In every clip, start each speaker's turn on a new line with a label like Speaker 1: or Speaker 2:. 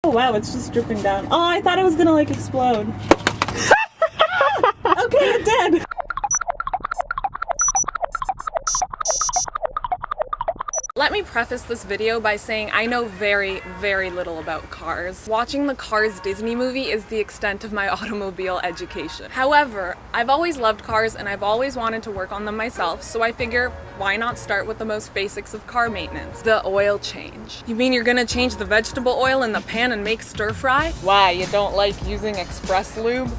Speaker 1: Oh wow, it's just dripping down. Oh, I thought it was gonna like explode. Okay, it did. Let me preface this video by saying I know very, very little about cars. Watching the Cars Disney movie is the extent of my automobile education. However, I've always loved cars and I've always wanted to work on them myself, so I figure why not start with the most basics of car maintenance? The oil change. You mean you're gonna change the vegetable oil in the pan and make stir fry? Why, you don't like using express lube?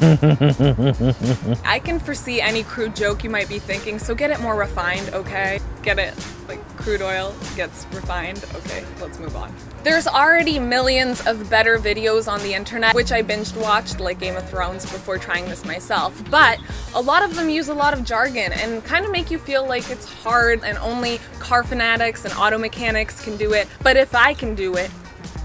Speaker 1: I can foresee any crude joke you might be thinking, so get it more refined, okay? Get it? Like crude oil gets refined? Okay, let's move on. There's already millions of better videos on the internet, which I binge watched like Game of Thrones before trying this myself, but a lot of them use a lot of jargon and kind of make you feel like it's hard and only car fanatics and auto mechanics can do it. But if I can do it,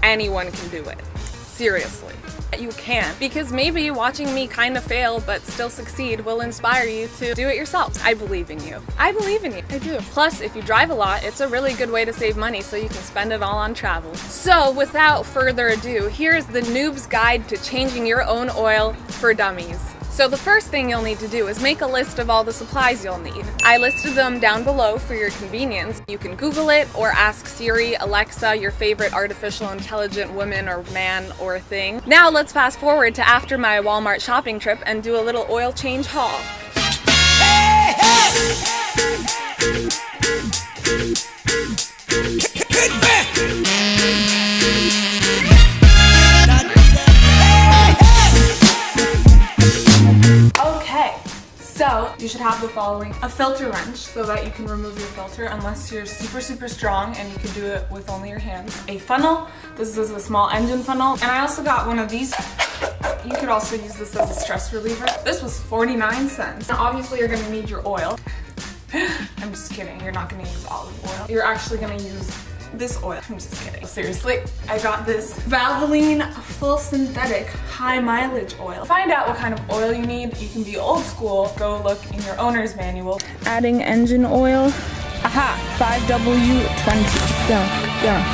Speaker 1: anyone can do it. Seriously. You can, because maybe watching me kind of fail but still succeed will inspire you to do it yourself. I believe in you. I believe in you. I do. Plus, if you drive a lot, it's a really good way to save money so you can spend it all on travel. So without further ado, here's the noob's guide to changing your own oil for dummies. So the first thing you'll need to do is make a list of all the supplies you'll need. I listed them down below for your convenience. You can Google it or ask Siri, Alexa, your favorite artificial intelligent woman or man or thing. Now let's fast forward to after my Walmart shopping trip and do a little oil change haul. So you should have the following: a filter wrench so that you can remove your filter unless you're super strong and you can do it with only your hands. A funnel. This is a small engine funnel. And I also got one of these. You could also use this as a stress reliever. This was 49 cents. Now obviously you're gonna need your oil. I'm just kidding, you're not gonna use olive oil. You're actually gonna use this oil. I'm just kidding. Seriously, I got this Valvoline full synthetic high mileage oil. To find out what kind of oil you need, you can be old school. Go look in your owner's manual. Adding engine oil. Aha, 5W20. Down.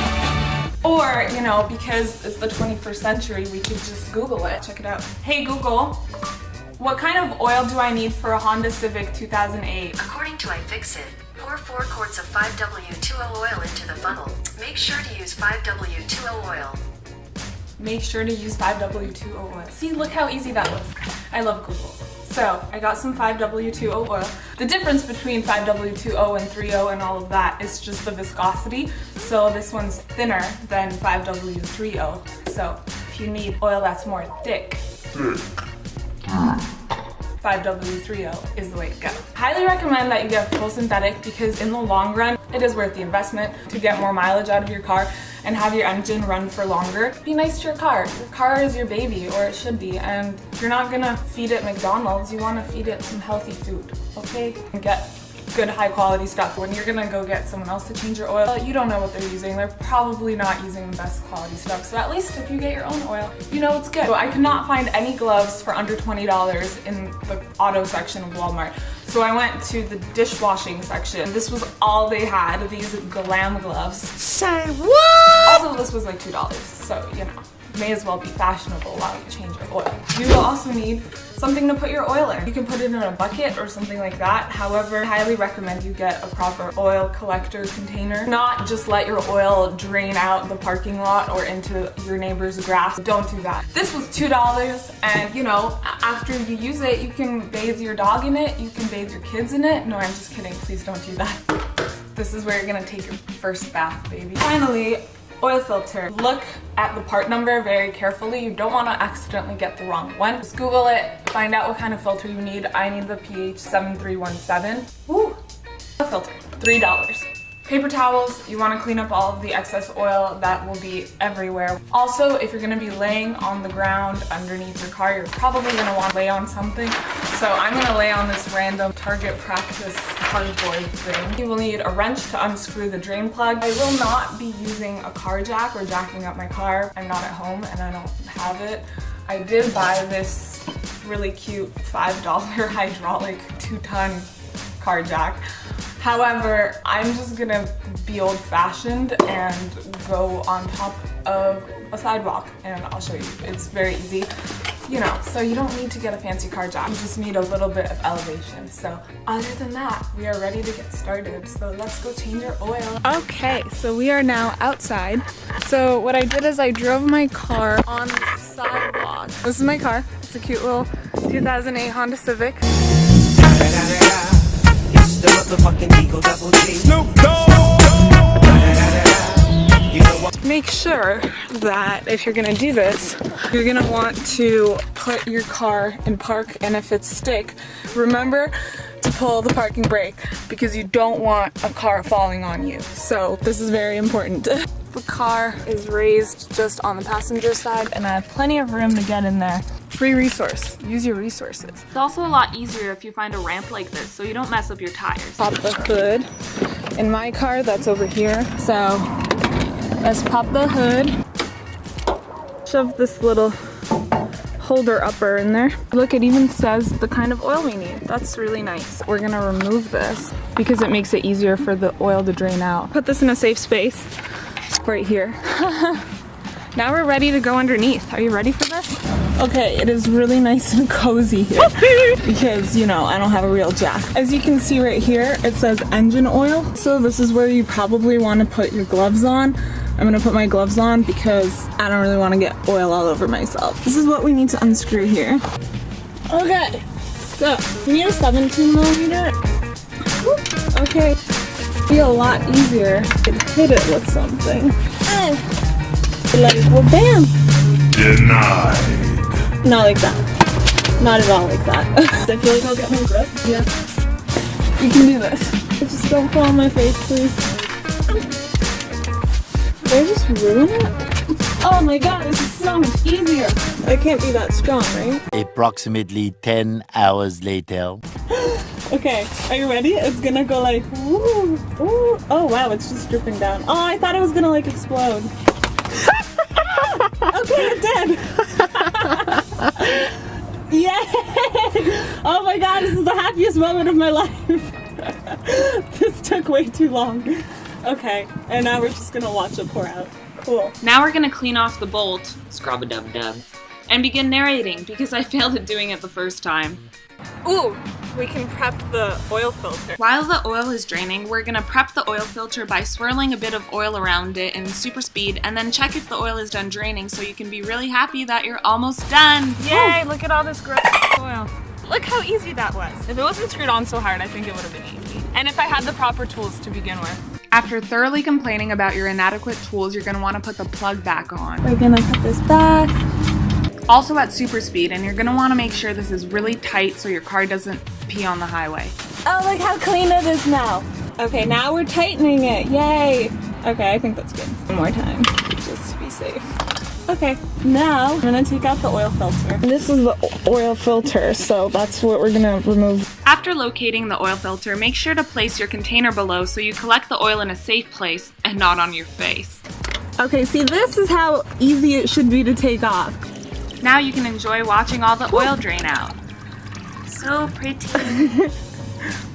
Speaker 1: Or, you know, because it's the 21st century, we could just Google it. Check it out. Hey Google, what kind of oil do I need for a Honda Civic 2008?
Speaker 2: According to iFixit, pour 4 quarts of 5W20 oil into the funnel. Make sure to use 5W20 oil.
Speaker 1: Make sure to use 5W20 oil. See, look how easy that was. I love Google. So I got some 5W20 oil. The difference between 5W20 and 3O and all of that is just the viscosity. So this one's thinner than 5W30. So if you need oil that's more thick, 5W30 is the way to go. Highly recommend that you get full synthetic because in the long run, it is worth the investment to get more mileage out of your car and have your engine run for longer. Be nice to your car. Your car is your baby, or it should be, and you're not gonna feed it McDonald's, you wanna feed it some healthy food, okay? And get good high quality stuff. When you're gonna go get someone else to change your oil, you don't know what they're using. They're probably not using the best quality stuff. So at least if you get your own oil, you know it's good. So I could not find any gloves for under $20 in the auto section of Walmart. So I went to the dishwashing section. This was all they had, these glam gloves.
Speaker 3: Say what?
Speaker 1: Also, this was like $2, so you know, may as well be fashionable while you change your oil. You will also need something to put your oil in. You can put it in a bucket or something like that. However, I highly recommend you get a proper oil collector container. Not just let your oil drain out the parking lot or into your neighbor's grass. Don't do that. This was $2, and you know, after you use it, you can bathe your dog in it, you can bathe your kids in it. No, I'm just kidding, please don't do that. This is where you're gonna take your first bath, baby. Finally, oil filter. Look at the part number very carefully. You don't want to accidentally get the wrong one. Just Google it, find out what kind of filter you need. I need the PH 7317. Woo! A filter, $3. Paper towels, you want to clean up all of the excess oil that will be everywhere. Also, if you're going to be laying on the ground underneath your car, you're probably going to want to lay on something. So I'm going to lay on this random Target practice cardboard thing. You will need a wrench to unscrew the drain plug. I will not be using a car jack or jacking up my car. I'm not at home and I don't have it. I did buy this really cute $5 hydraulic 2-ton car jack. However, I'm just gonna be old-fashioned and go on top of a sidewalk, and I'll show you. It's very easy, you know, so you don't need to get a fancy car jack. You just need a little bit of elevation. So other than that, we are ready to get started. So let's go change our oil. Okay, so we are now outside. So what I did is I drove my car on the sidewalk. This is my car. It's a cute little 2008 Honda Civic. Make sure that if you're gonna do this, you're gonna want to put your car in park, and if it's stick, remember to pull the parking brake because you don't want a car falling on you. So this is very important. The car is raised just on the passenger side, and I have plenty of room to get in there. Free resource. Use your resources.
Speaker 4: It's also a lot easier if you find a ramp like this so you don't mess up your tires.
Speaker 1: Pop the hood. In my car, that's over here. So let's pop the hood. Shove this little holder upper in there. Look, it even says the kind of oil we need. That's really nice. We're gonna remove this because it makes it easier for the oil to drain out. Put this in a safe space right here. Now we're ready to go underneath. Are you ready for this? Okay, it is really nice and cozy here because, you know, I don't have a real jack. As you can see right here, it says engine oil. So this is where you probably want to put your gloves on. I'm gonna put my gloves on because I don't really want to get oil all over myself. This is what we need to unscrew here. Okay, so we need a 17 millimeter. Okay, feel a lot easier to hit it with something. Like, well, bam!
Speaker 3: Denied.
Speaker 1: Not like that. Not at all like that. I feel like I'll get my grip. Yeah. You can do this. Just don't fall on my face, please. Did I just ruin it? Oh my god, this is so much easier. I can't be that strong, right?
Speaker 5: Approximately 10 hours later.
Speaker 1: Okay, are you ready? It's gonna go like, woo, ooh. Oh wow, it's just dripping down. Oh, I thought it was gonna like explode. Okay, it did. Yay! Oh my god, this is the happiest moment of my life. This took way too long. Okay, and now we're just gonna watch it pour out. Cool.
Speaker 4: Now we're gonna clean off the bolt, scrub-a-dub-dub, and begin narrating because I failed at doing it the first time.
Speaker 1: Ooh, we can prep the oil filter.
Speaker 4: While the oil is draining, we're gonna prep the oil filter by swirling a bit of oil around it in super speed and then check if the oil is done draining so you can be really happy that you're almost done.
Speaker 1: Yay, look at all this gross oil. Look how easy that was. If it wasn't screwed on so hard, I think it would have been easy. And if I had the proper tools to begin with.
Speaker 4: After thoroughly complaining about your inadequate tools, you're gonna wanna put the plug back on.
Speaker 1: We're gonna put this back.
Speaker 4: Also at super speed, and you're gonna wanna make sure this is really tight so your car doesn't pee on the highway.
Speaker 1: Oh, look how clean it is now. Okay, now we're tightening it. Yay. Okay, I think that's good. One more time, just to be safe. Okay, now I'm gonna take out the oil filter. This is the oil filter, so that's what we're gonna remove.
Speaker 4: After locating the oil filter, make sure to place your container below so you collect the oil in a safe place and not on your face.
Speaker 1: Okay, see, this is how easy it should be to take off.
Speaker 4: Now you can enjoy watching all the oil drain out. So pretty.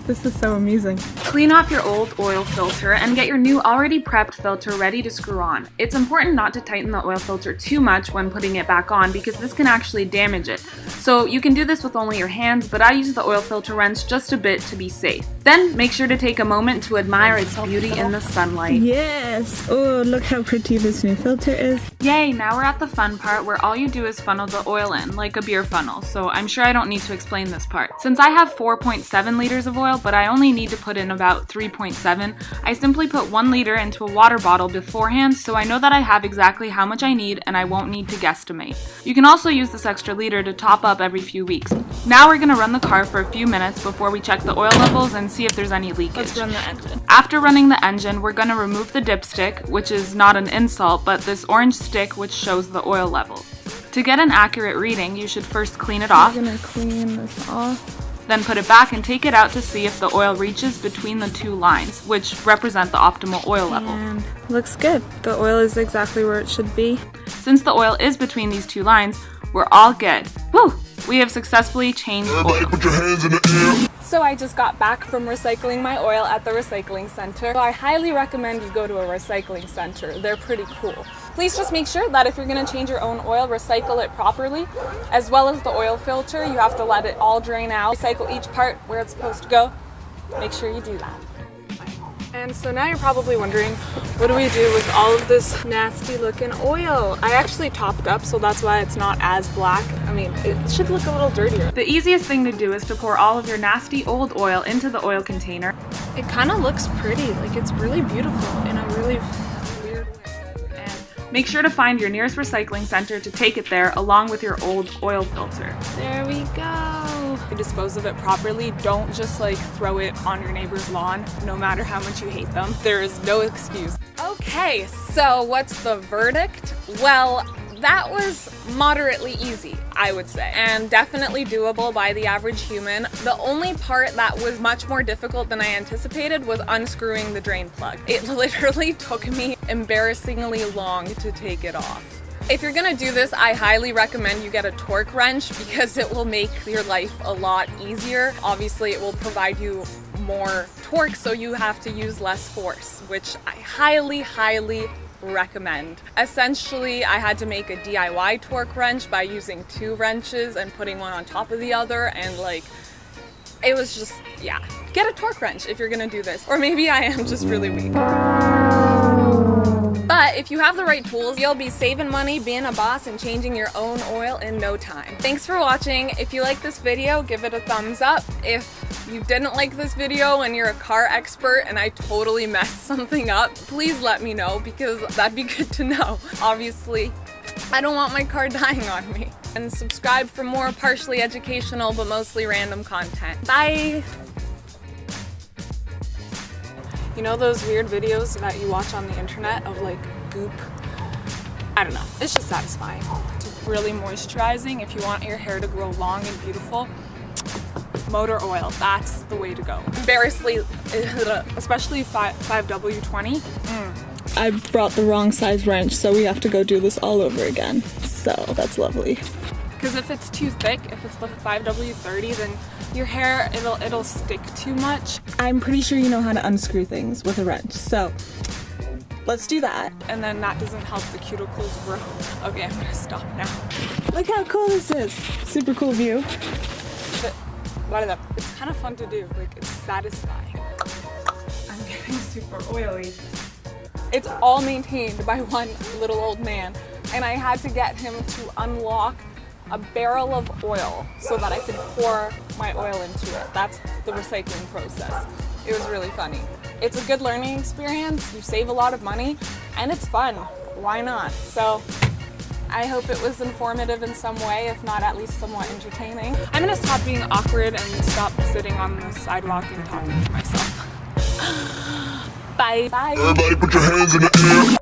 Speaker 1: This is so amusing.
Speaker 4: Clean off your old oil filter and get your new already prepped filter ready to screw on. It's important not to tighten the oil filter too much when putting it back on because this can actually damage it. So you can do this with only your hands, but I use the oil filter wrench just a bit to be safe. Then make sure to take a moment to admire its beauty in the sunlight.
Speaker 1: Yes! Oh, look how pretty this new filter is.
Speaker 4: Yay, now we're at the fun part where all you do is funnel the oil in, like a beer funnel, so I'm sure I don't need to explain this part. Since I have 4.7 liters of oil, but I only need to put in about 3.7, I simply put 1 liter into a water bottle beforehand so I know that I have exactly how much I need and I won't need to guesstimate. You can also use this extra liter to top up every few weeks. Now we're gonna run the car for a few minutes before we check the oil levels and see if there's any leakage.
Speaker 1: Let's run the engine.
Speaker 4: After running the engine, we're gonna remove the dipstick, which is not an insult, but this orange stick which shows the oil level. To get an accurate reading, you should first clean it off.
Speaker 1: I'm gonna clean this off.
Speaker 4: Then put it back and take it out to see if the oil reaches between the two lines, which represent the optimal oil level.
Speaker 1: And looks good. The oil is exactly where it should be.
Speaker 4: Since the oil is between these two lines, we're all good. Woo! We have successfully changed oil.
Speaker 3: Put your hands in the air.
Speaker 1: So I just got back from recycling my oil at the recycling center. So I highly recommend you go to a recycling center. They're pretty cool.
Speaker 4: Please just make sure that if you're going to change your own oil, recycle it properly, as well as the oil filter. You have to let it all drain out. Recycle each part where it's supposed to go. Make sure you do that. And so now you're probably wondering, what do we do with all of this nasty looking oil? I actually topped up, so that's why it's not as black. I mean, it should look a little dirtier. The easiest thing to do is to pour all of your nasty old oil into the oil container. It kind of looks pretty, like it's really beautiful in a really weird way. And make sure to find your nearest recycling center to take it there along with your old oil filter. There we go. You dispose of it properly. Don't just like throw it on your neighbor's lawn, no matter how much you hate them. There is no excuse. Okay, so what's the verdict? Well, that was moderately easy, I would say, and definitely doable by the average human. The only part that was much more difficult than I anticipated was unscrewing the drain plug. It literally took me embarrassingly long to take it off. If you're gonna do this, I highly recommend you get a torque wrench because it will make your life a lot easier. Obviously, it will provide you more torque, so you have to use less force, which I highly recommend. Essentially, I had to make a DIY torque wrench by using 2 wrenches and putting one on top of the other, and like, it was just, yeah. Get a torque wrench if you're gonna do this. Or maybe I am just really weak. But if you have the right tools, you'll be saving money, being a boss, and changing your own oil in no time. Thanks for watching. If you like this video, give it a thumbs up. If you didn't like this video and you're a car expert and I totally messed something up, please let me know because that'd be good to know. Obviously, I don't want my car dying on me. And subscribe for more partially educational but mostly random content. Bye! You know those weird videos that you watch on the internet of like goop? I don't know, it's just satisfying. It's really moisturizing. If you want your hair to grow long and beautiful, motor oil, that's the way to go. Embarrassingly, especially 5W20. I brought the wrong size wrench, so we have to go do this all over again. So that's lovely. Because if it's too thick, if it's the 5W30, then your hair, it'll stick too much. I'm pretty sure you know how to unscrew things with a wrench, so let's do that. And then that doesn't help the cuticles grow. Okay, I'm gonna stop now. Look how cool this is. Super cool view. But it's kind of fun to do, like it's satisfying.
Speaker 1: I'm getting super oily.
Speaker 4: It's all maintained by one little old man, and I had to get him to unlock a barrel of oil so that I could pour my oil into it. That's the recycling process. It was really funny. It's a good learning experience, you save a lot of money, and it's fun. Why not? So I hope it was informative in some way, if not at least somewhat entertaining. I'm gonna stop being awkward and stop sitting on the sidewalk and talking to myself. Bye. Bye.
Speaker 3: Everybody put your hands in the air.